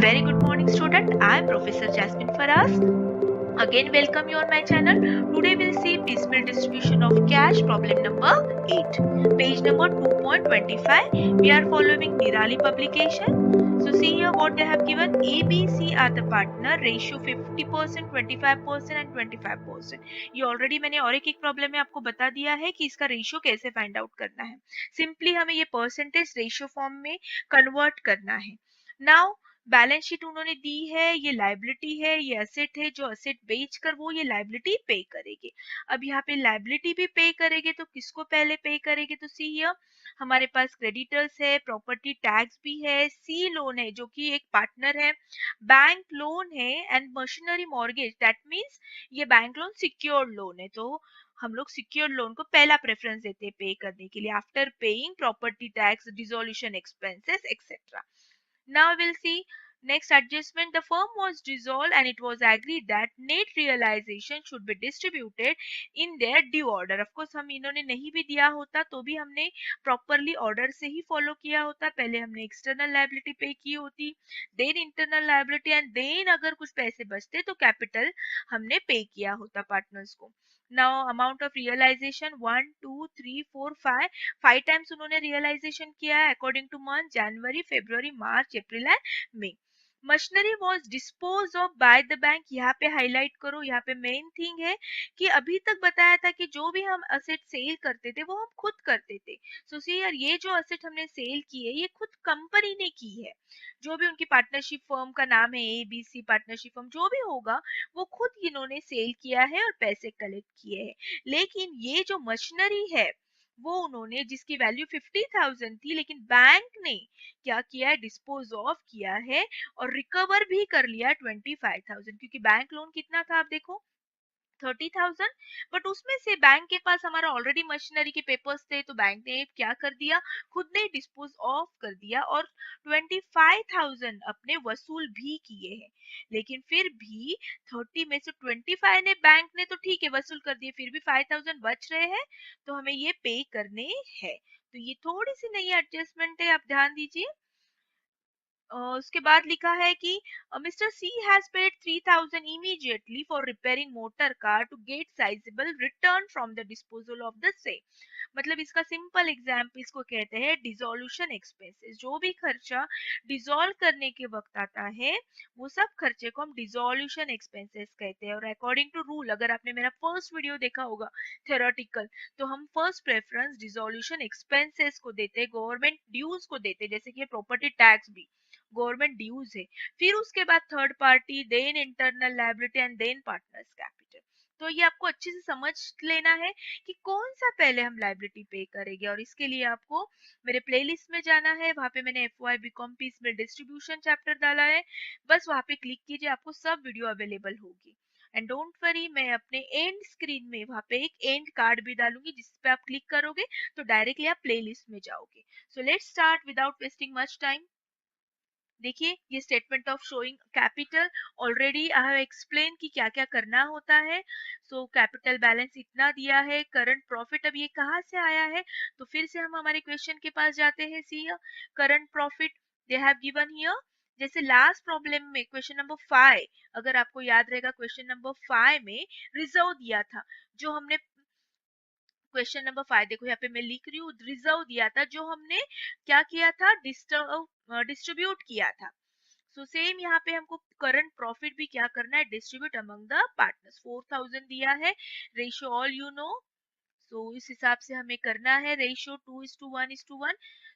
Very good morning, student. I am Professor Jasmine Faraz. Again, welcome you on my channel. Today we'll see piecemeal distribution of cash, problem number 8, page number 2.25. We are following Nirali publication. So see here what they have given. A, B, C are the partner. Ratio 50%, 25% and 25%. ये already मैंने और एक problem में आपको बता दिया है कि इसका रेशियो कैसे फाइंड आउट करना है. सिंपली हमें ये परसेंटेज रेशियो फॉर्म में कन्वर्ट करना है. नाउ बैलेंस शीट उन्होंने दी है, ये लाइबिलिटी है, ये असेट है, जो असेट बेचकर वो ये लाइबिलिटी पे करेगी. अब यहाँ पे लाइबिलिटी भी पे करेंगे तो किसको पहले पे करेंगे, तो सी हियर हमारे पास क्रेडिटर्स है, प्रॉपर्टी टैक्स भी है, सी लोन है जो कि एक पार्टनर है, बैंक लोन है and machinery mortgage. That means ये बैंक लोन सिक्योर्ड लोन है, तो हम लोग सिक्योर्ड लोन को पहला प्रेफरेंस देते हैं पे करने के लिए after paying property tax, dissolution expenses etcetera. Now we'll see next adjustment. The firm was dissolved and it was agreed that net realization should be distributed in their due order. Of course हम इन्होंने नहीं भी दिया होता तो भी हमने properly order से ही follow किया होता. पहले हमने external liability पे की होती, then internal liability and then अगर कुछ पैसे बचते तो capital हमने पे किया होता partners को. Now amount of realization 1 2 3 4 5 5 times उन्होंने रियलाइजेशन किया है according to month, January, February, March, April and May. Machinery was dispose of by the bank. यहाँ पे हाईलाइट करो, यहाँ पे मेन थिंग है कि अभी तक बताया था कि जो भी हम असेट सेल करते थे वो हम खुद करते थे. सो सी यार ये जो असेट हमने सेल की है ये खुद कंपनी ने की है. जो भी उनकी पार्टनरशिप फर्म का नाम है, A B C partnership firm जो भी होगा, वो खुद इन्होंने सेल किया है और पैसे कलेक्ट किए हैं. लेकिन ये जो मशीनरी है वो उन्होंने जिसकी वैल्यू 50,000 थी, लेकिन बैंक ने क्या किया है, डिस्पोज ऑफ किया है और रिकवर भी कर लिया 25,000. क्योंकि बैंक लोन कितना था आप देखो 30,000, बट उसमें से बैंक के पास हमारा ऑलरेडी मशीनरी के पेपर्स थे तो बैंक ने क्या कर दिया, खुद ने डिस्पोज ऑफ कर दिया और 25,000 अपने वसूल भी किए हैं. लेकिन फिर भी 30 में से 25 ने बैंक ने तो ठीक है वसूल कर दिए, फिर भी 5,000 बच रहे हैं तो हमें ये पे करने हैं. तो ये थोड़ी सी नई एडजस्टमेंट है, आप ध्यान दीजिए. उसके बाद लिखा है कि mister C has paid 3,000 immediately for repairing motor car to get sizable return from the disposal of the same. मतलब इसका सिंपल एग्जाम्पल इसको कहते हैं डिसोल्यूशन एक्सपेंसेस. जो भी खर्चा डिसॉल्व करने के वक्त आता है वो सब खर्चे को हम डिसोल्यूशन एक्सपेंसेस कहते हैं. और अकॉर्डिंग टू रूल, अगर आपने मेरा फर्स्ट वीडियो देखा होगा थ्योरेटिकल, तो हम फर्स्ट प्रेफरेंस डिसोल्यूशन एक्सपेंसेस को देते हैं, गवर्नमेंट ड्यूज को देते हैं, जैसे कि प्रॉपर्टी टैक्स भी गवर्नमेंट ड्यूज है. फिर उसके बाद third party, then internal liability and then partners capital. तो ये आपको अच्छे से समझ लेना है कि कौन सा पहले हम लायबिलिटी पे करेंगे. और इसके लिए आपको मेरे प्लेलिस्ट में जाना है, वहां पे मैंने FY बीकॉम पीसमेल डिस्ट्रीब्यूशन चैप्टर डाला है. बस वहां पे क्लिक कीजिए, आपको सब वीडियो अवेलेबल होगी. एंड डोंट वरी, मैं अपने एंड स्क्रीन में वहां पे एक एंड कार्ड भी डालूंगी जिस पे आप क्लिक करोगे तो डायरेक्टली आप प्लेलिस्ट में जाओगे. सो let's start without wasting much time. देखिए ये statement of showing capital already I have explain कि क्या क्या करना होता है. सो कैपिटल बैलेंस इतना दिया है, करंट प्रॉफिट अब ये कहाँ से आया है, तो फिर से हम हमारे क्वेश्चन के पास जाते हैं. See current profit they have given here. जैसे लास्ट प्रॉब्लम में क्वेश्चन नंबर 5, अगर आपको याद रहेगा क्वेश्चन नंबर 5 में रिजर्व दिया था. जो हमने क्वेश्चन नंबर 5 देखो यहाँ पे मैं लिख रही हूँ, रिजर्व दिया था जो हमने क्या किया था, डिस्ट्रीब्यूट किया था. सो सेम यहाँ पे हमको करंट प्रॉफिट भी क्या करना है, डिस्ट्रीब्यूट अमंग द पार्टनर्स. 4,000 दिया है, रेशियो ऑल यू नो. सो इस हिसाब से हमें करना है रेशियो 2:1:1.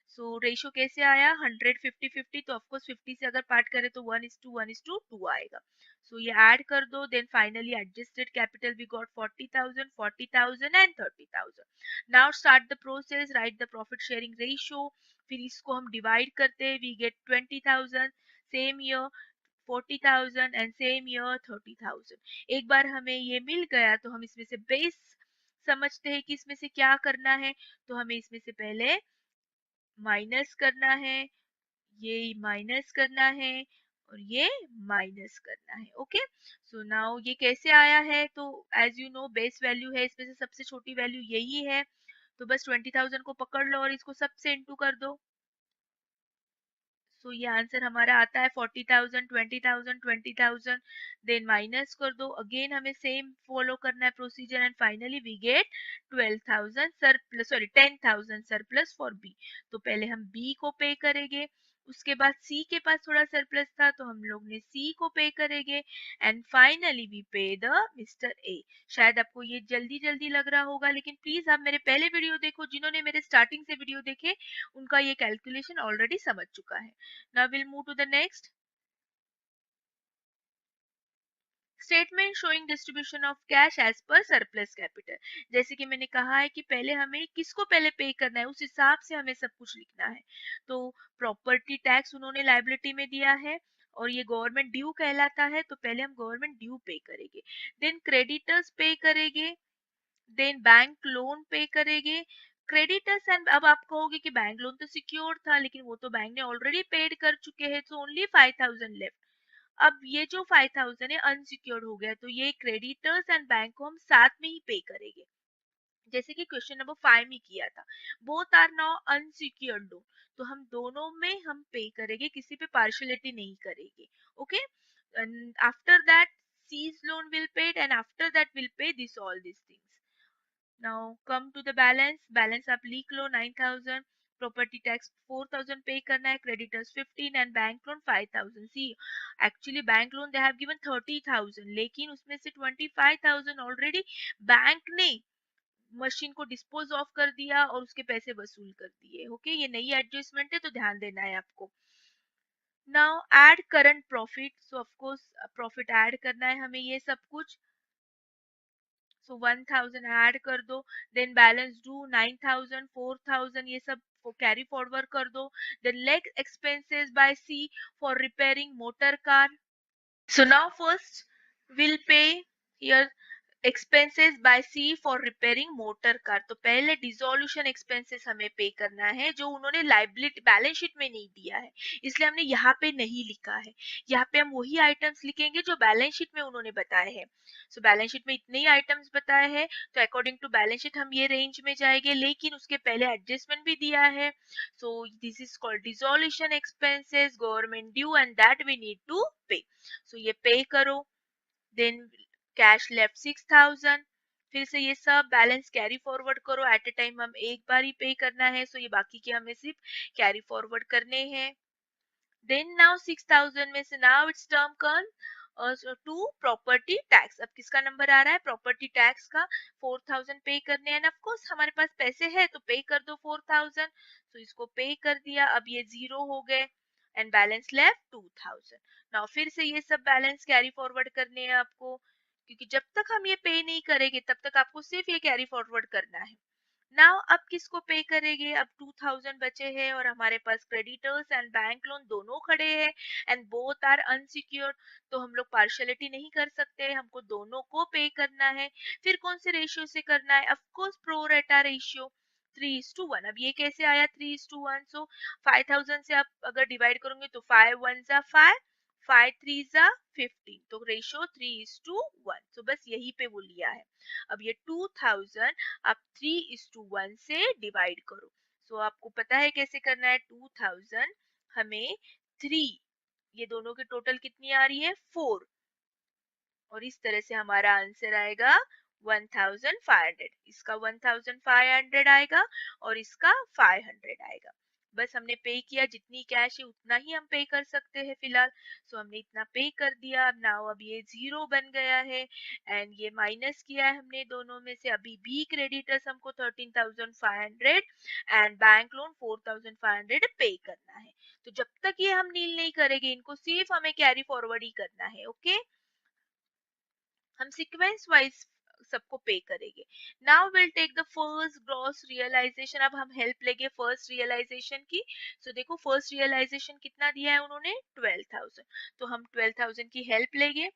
सो रेशियो कैसे आया, 100 50 50, तो ऑफकोर्स 50 से अगर पार्ट करें तो 1:1:2 आएगा. सो ये ऐड कर दो, then finally adjusted capital we got 40,000 40,000 and 30,000. Now start the process, right the profit sharing ratio. फिर इसको हम डिवाइड करते हैं, we get 20,000, same year 40,000 and same year 30,000. एक बार हमें ये मिल गया तो हम इसमें से बेस समझते हैं कि इसमें से क्या करना है. तो हमें इसमें से पहले माइनस करना है, ये माइनस करना है और ये माइनस करना है. ओके, सो नाउ ये कैसे आया है, तो as you know base value है, इसमें से सबसे छोटी वैल्यू यही है. तो बस 20,000 को पकड़ लो और इसको सबसे इंटू कर दो. सो ये आंसर हमारा आता है 40,000, 20,000, 20,000, देन माइनस कर दो, अगेन हमें सेम फॉलो करना है procedure and finally we get 12,000 surplus, sorry 10,000 surplus for B. तो पहले हम बी को पे करेंगे, उसके बाद सी के पास थोड़ा सरप्लस था तो हम लोग ने सी को पे करेंगे एंड फाइनली वी पे द मिस्टर ए। शायद आपको ये जल्दी जल्दी लग रहा होगा, लेकिन प्लीज आप मेरे पहले वीडियो देखो, जिन्होंने मेरे स्टार्टिंग से वीडियो देखे उनका ये कैलकुलेशन ऑलरेडी समझ चुका है। Now will move to the next statement showing distribution of cash as per surplus capital. जैसे कि मैंने कहा है कि पहले हमें किसको पहले पे करना है, उस हिसाब से हमें सब कुछ लिखना है। तो प्रॉपर्टी टैक्स उन्होंने लाइबिलिटी में दिया है और ये गवर्नमेंट ड्यू कहलाता है, तो पहले हम गवर्नमेंट ड्यू पे करेंगे, देन क्रेडिटर्स पे करेंगे, देन बैंक लोन पे करेंगे। क्रेडिटर्स एंड अब आप कहोगे कि बैंक लोन तो सिक्योर था, लेकिन वो तो बैंक ने ऑलरेडी पेड कर चुके हैं, सो ओनली 5,000 लेफ्ट। अब ये जो 5,000 है अनसिक्योर्ड हो गया, तो ये क्रेडिटर्स एंड बैंक को हम साथ में ही पे करेंगे, जैसे कि क्वेश्चन नंबर 5 में किया था। Both are now unsecured loan, तो हम दोनों में हम पे करेंगे, किसी पे पार्शियलिटी नहीं करेंगे। Okay, after that C's loan will paid and after that will pay this all this things. Now come to the balance, balance आप लिख लो 9,000, प्रॉपर्टी टैक्स 4,000 पे करना है, creditors 15 and bank loan 5,000। C actually bank loan they have given 30,000, लेकिन उसमें से 25,000 already bank ने machine को डिस्पोज ऑफ कर दिया और उसके पैसे वसूल कर दिए। ओके, ये नई एडजस्टमेंट है तो ध्यान देना है आपको। Now add current profit, so of course profit add करना है हमें ये सब कुछ, सो 1,000 ऐड कर दो, देन बैलेंस डू 9,000, 4,000 ये सब कैरी फॉरवर्ड कर दो, then leg expenses by C for repairing motor car. So now first we'll pay here expenses by C for repairing motor car. तो पहले डिसोल्यूशन एक्सपेंसेस हमें पे करना है, जो उन्होंने लाइबिलिटी बैलेंस शीट में नहीं दिया है, इसलिए हमने यहाँ पे नहीं लिखा है। यहाँ पे हम वही आइटम्स लिखेंगे जो बैलेंस शीट में उन्होंने बताए हैं। सो बैलेंस शीट में इतने ही आइटम्स बताए हैं, तो अकॉर्डिंग टू बैलेंस शीट हम ये रेंज में जाएंगे, लेकिन उसके पहले एडजस्टमेंट भी दिया है। So this is called dissolution expenses, government due and that we need to pay. So ये पे करो, देन कैश लेफ्ट 6,000, फिर से ये सब बैलेंस कैरी फॉरवर्ड करो, एट ए टाइम हम एक बार ही पे करना है, सो ये बाकी के हमें सिर्फ कैरी फॉरवर्ड करने हैं। देन नाउ 6,000 में से नाउ इट्स टर्म कन टू प्रॉपर्टी टैक्स। अब किसका नंबर आ रहा है, प्रॉपर्टी टैक्स का। 4,000 पे करने हैं, ऑफ कोर्स हमारे पास पैसे है तो पे कर दो 4,000, तो इसको पे कर दिया, अब ये जीरो हो गए एंड बैलेंस लेफ्ट 2,000। नाउ फिर से ये सब बैलेंस कैरी फॉरवर्ड करने हैं आपको, क्योंकि जब तक हम ये पे नहीं करेंगे तब तक आपको सिर्फ ये कैरी फॉरवर्ड करना है। नाउ अब किसको पे करेंगे, अब 2,000 बचे हैं और हमारे पास क्रेडिटर्स एंड बैंक लोन दोनों खड़े हैं एंड बोथ आर अनसिक्योर्ड, तो हम लोग पार्शियलिटी नहीं कर सकते, हमको दोनों को पे करना है। फिर कौन से रेशियो से करना है, ऑफ कोर्स प्रो रेटा रेशियो 3:1। अब ये कैसे आया 3:1, सो 5,000 से आप अगर डिवाइड करोगे तो 5 1 जा 5, 5 3 जा 15, तो रेशियो 3:1, तो बस यही पे वो लिया है। अब ये 2,000 आप 3:1 से डिवाइड करो, सो आपको पता है कैसे करना है। 2,000 हमें 3, ये दोनों के टोटल कितनी आ रही है 4, और इस तरह से हमारा आंसर आएगा 1,500। इसका 1,500 आएगा और इसका 500 आएगा। बस हमने पे किया, जितनी कैश है उतना ही हम पे कर सकते हैं फिलहाल, सो हमने इतना पे कर दिया। अब नाउ अब ये जीरो बन गया है एंड ये माइनस किया है हमने दोनों में से। अभी भी क्रेडिटर्स हमको 13,500 एंड बैंक लोन 4,500 पे करना है, तो जब तक ये हम नील नहीं करेंगे इनको सिर्फ हमें कैरी फॉरवर्ड ही करना है। ओके, हम सीक्वेंस वाइज सबको पे करेंगे। Now will take the first gross realisation, अब हम हेल्प लेंगे फर्स्ट रियलाइजेशन की। सो देखो फर्स्ट रियलाइजेशन कितना दिया है उन्होंने 12,000, तो हम 12,000 की हेल्प लेंगे।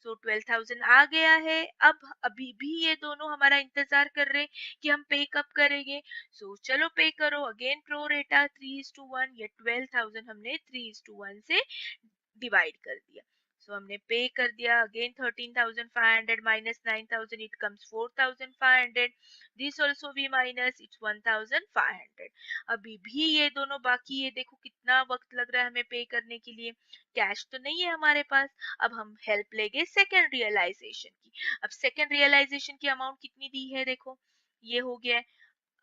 सो 12,000 आ गया है। अब अभी भी ये दोनों हमारा इंतजार कर रहे हैं कि हम पे कब करेंगे। सो चलो पे करो, अगेन प्रो रेटा 3:1, ये 12,000 हमने 3:1 से डिवाइड कर दिया। सो हमने पे कर दिया again 13,500 minus 9,000 it comes 4,500. This also भी माइनस इट्स 1,500. अभी भी ये दोनों बाकी है. देखो कितना वक्त लग रहा है हमें पे करने के लिए. कैश तो नहीं है हमारे पास. अब हम हेल्प लेंगे सेकेंड रियलाइजेशन की. अब सेकेंड रियलाइजेशन की अमाउंट कितनी दी है देखो ये हो गया है.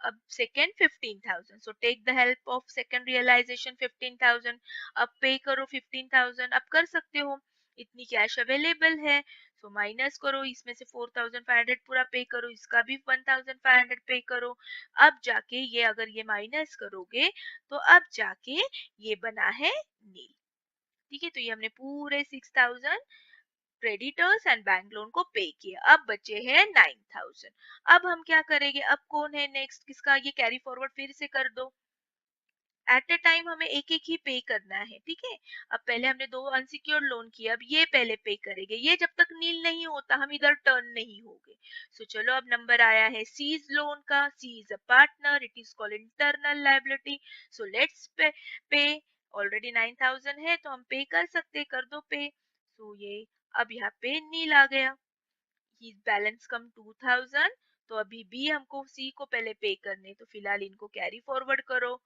अब second 15,000. So take the help of second realisation 15,000. अब पे करो 15,000. अब कर सकते हो इतनी कैश अवेलेबल है. सो माइनस करो इसमें से 4,500 पूरा पे करो. इसका भी 1,500 पे करो. अब जाके ये अगर ये माइनस करोगे तो अब जाके ये बना है नील. ठीक है. तो ये हमने पूरे 6,000 क्रेडिटर्स एंड बैंक लोन को पे किया. अब बचे हैं 9,000. अब हम क्या करेंगे. अब कौन है नेक्स्ट किसका ये कैरी फॉरवर्ड फिर से कर दो. एट ए टाइम हमें एक एक ही पे करना है. ठीक है. अब पहले हमने 2 अनसिक्योर्ड लोन किए. अब ये पहले पे करेंगे. ये जब तक नील नहीं होता हम इधर टर्न नहीं होंगे. सो चलो अब नंबर आया है सीज लोन का. C is a partner. It is called internal liability. So let's pay. Already 9,000 है तो हम पे कर सकते. कर दो पे. सो ये अब यहाँ पे नील आ गया. ही बैलेंस कम 2,000. तो अभी भी हमको सी को पहले पे करने. तो फिलहाल इनको कैरी फॉरवर्ड करो.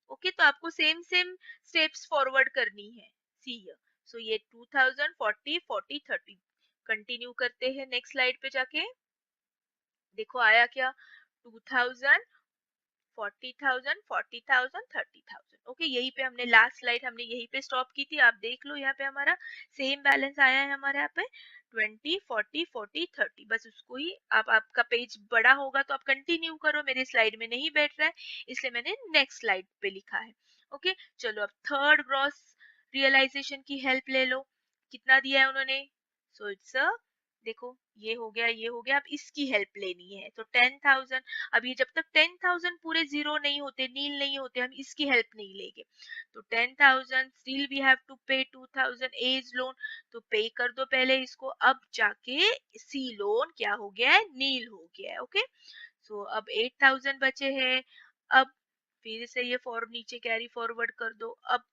ओके. तो आपको सेम सेम स्टेप्स फॉरवर्ड करनी है. See here. सो ये 2000 40 40 30 कंटिन्यू करते हैं. नेक्स्ट स्लाइड पे जाके देखो आया क्या. 2000 40,000 40,000 30,000. ओके. यही पे हमने लास्ट स्लाइड हमने यही पे स्टॉप की थी. आप देख लो यहाँ पे हमारा सेम बैलेंस आया है हमारे यहाँ पे 20 40 40 30. बस उसको ही आपका पेज बड़ा होगा तो आप कंटिन्यू करो. मेरे स्लाइड में नहीं बैठ रहा है इसलिए मैंने नेक्स्ट स्लाइड पे लिखा है. ओके. चलो अब थर्ड ग्रॉस रियलाइजेशन की हेल्प ले लो. कितना दिया है उन्होंने. सो इट्स अ देखो ये हो गया ये हो गया. अब इसकी हेल्प लेनी है तो 10,000. अब ये जब तक 10,000 पूरे जीरो नहीं होते नील नहीं होते हम इसकी हेल्प नहीं लेंगे. तो 10,000 स्टिल वी हैव टू पे 2,000 एज लोन. तो पे कर दो पहले इसको. अब जाके सी लोन क्या हो गया है नील हो गया है. ओके. सो अब 8,000 बचे हैं. अब फिर से ये फॉर नीचे कैरी फॉरवर्ड कर दो. अब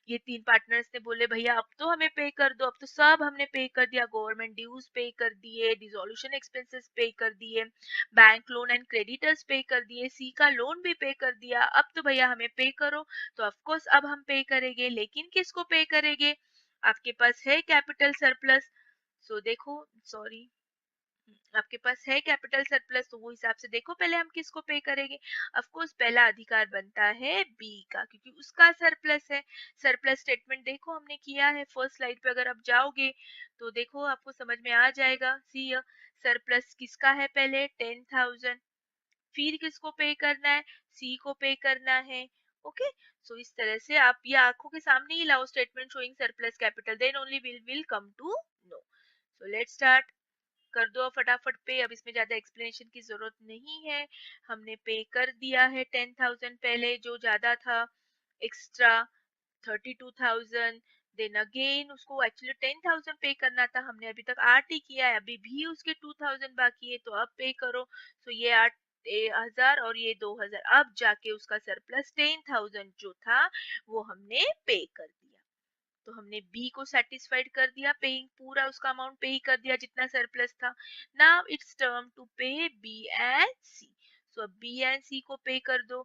ये 3 पार्टनर्स ने बोले भैया अब तो हमें पे कर दो. अब तो सब हमने पे कर दिया. गवर्नमेंट ड्यूज पे कर दिए. डिसोल्यूशन एक्सपेंसेस पे कर दिए. बैंक लोन एंड क्रेडिटर्स पे कर दिए. सी का लोन भी पे कर दिया. अब तो भैया हमें पे करो. तो ऑफ कोर्स अब हम पे करेंगे. लेकिन किसको पे करेंगे. आपके पास है कैपिटल सरप्लस. सो देखो सॉरी आपके पास है कैपिटल सरप्लस. तो वो हिसाब से देखो पहले हम किसको पे करेंगे. ऑफ कोर्स पहला अधिकार बनता है बी का क्योंकि उसका सरप्लस है. सरप्लस स्टेटमेंट देखो हमने किया है फर्स्ट स्लाइड पे. अगर आप जाओगे तो देखो आपको समझ में आ जाएगा. सी सरप्लस किसका है पहले 10,000. फिर किसको पे करना है सी को पे करना है. ओके. सो इस तरह से आप ये आंखों के सामने ही लाओ statement showing surplus capital then only will come to know. So let's start. कर दो फटाफट पे. अब इसमें ज्यादा एक्सप्लेनेशन की जरूरत नहीं है. हमने पे कर दिया है 10,000 पहले जो ज्यादा था एक्स्ट्रा 32,000. देन अगेन उसको एक्चुअली 10,000 पे करना था. हमने अभी तक 8 ही किया है. अभी भी उसके 2,000 बाकी है तो अब पे करो. सो ये 8,000 और ये 2,000. अब जाके उसका सरप्लस 10,000 जो था वो हमने पे कर दिया. तो हमने बी को सेटिस्फाइड कर दिया. पेइंग पूरा उसका अमाउंट पे कर दिया जितना सरप्लस था. नाउ इट्स टर्म टू पे बी एंड सी. सो अब बी एंड सी को पे कर दो.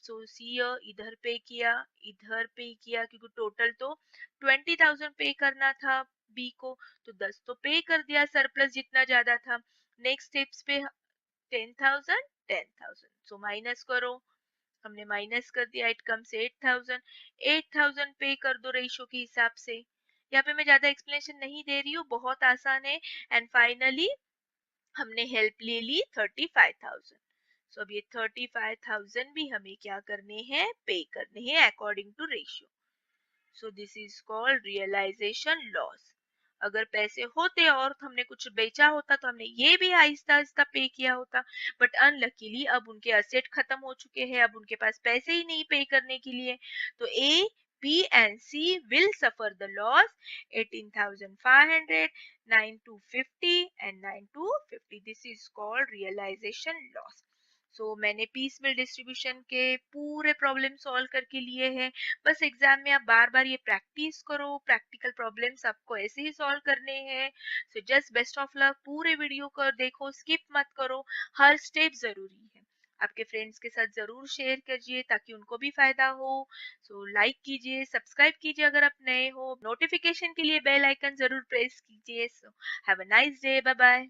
सो सी इधर पे किया इधर पे किया क्योंकि टोटल तो 20,000 पे करना था बी को. तो 10 तो पे कर दिया सरप्लस जितना ज्यादा था. नेक्स्ट स्टेप्स पे 10,000 10,000. सो माइनस करो. हमने माइनस कर दिया. It comes 8,000. 8,000 पे कर दो रेशियो के हिसाब से. यहाँ पे मैं ज्यादा एक्सप्लेनेशन नहीं दे रही हूँ. बहुत आसान है. एंड फाइनली हमने हेल्प ले ली 35,000. सो अब ये 35,000 भी हमें क्या करने हैं पे करने हैं according to ratio. So this is called realisation loss. अगर पैसे होते और हमने कुछ बेचा होता तो हमने ये भी आहिस्ता आहिस्ता पे किया होता. बट अनलकीली अब उनके असेट खत्म हो चुके हैं. अब उनके पास पैसे ही नहीं पे करने के लिए. तो A B and C will suffer the loss 18,500 9 to 50 and 9 to 50. This is called realisation loss. मैंने पीस मिल डिस्ट्रीब्यूशन के पूरे प्रॉब्लम सॉल्व करके लिए हैं। बस एग्जाम में आप बार बार ये प्रैक्टिस करो, प्रैक्टिकल प्रॉब्लम्स आपको ऐसे ही सॉल्व करने हैं। Just best of luck. पूरे वीडियो को देखो, स्किप मत करो, हर स्टेप जरूरी है। आपके फ्रेंड्स के साथ जरूर शेयर कीजिए ताकि उनको भी फायदा हो। लाइक कीजिए, सब्सक्राइब कीजिए अगर आप नए हो, नोटिफिकेशन के लिए बेल आइकन जरूर प्रेस कीजिए। Have a nice day, bye bye.